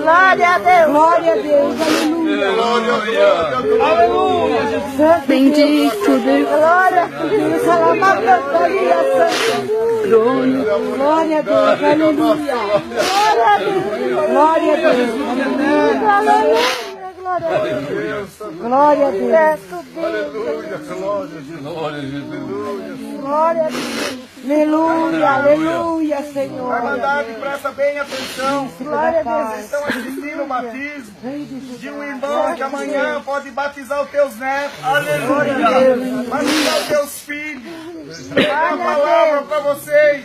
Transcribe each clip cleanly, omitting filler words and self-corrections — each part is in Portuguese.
Glória a Deus. Glória a Deus. Aleluia. Aleluia. Bendito Deus. Glória a Deus. Glória Glória a Deus. Aleluia. Glória a Deus. Glória a Deus. Glória a Deus. Glória a Deus. Aleluia. Glória a Jesus. Glória a Deus. Aleluia, aleluia, Senhor. A Irmandade, presta bem atenção. Glória a Deus. Vocês estão assistindo o batismo de um irmão que amanhã pode batizar os teus netos. Aleluia. Batizar os teus filhos. Uma palavra para vocês.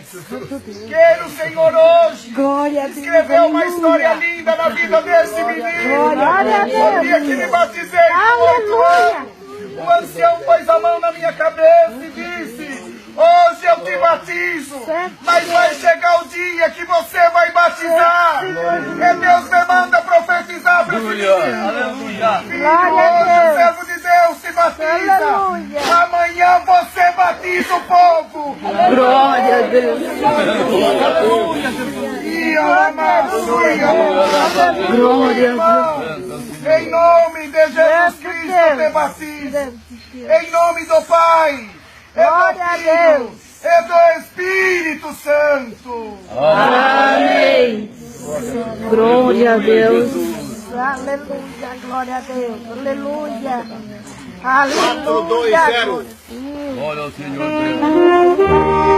Queira o Senhor hoje Glória a Deus. escrever uma história linda na vida desse menino. Glória a Deus. No dia que me batizei com 8 anos, o ancião pôs a mão na minha cabeça e disse: hoje eu te batizo, mas vai chegar o dia que você vai batizar. E Deus me manda profetizar para esse menino. Filho, hoje o servo de Deus se batiza. Amanhã você batiza o povo. Glória a Deus. E ama, Glória a Deus. em nome de Jesus Cristo te batiza. Em nome do Pai, e do Filho, e do Espírito Santo. Amém. Glória a Deus. Aleluia. Glória a Deus. Aleluia. 4, 2, 0. Aleluia. Glória ao Senhor Deus.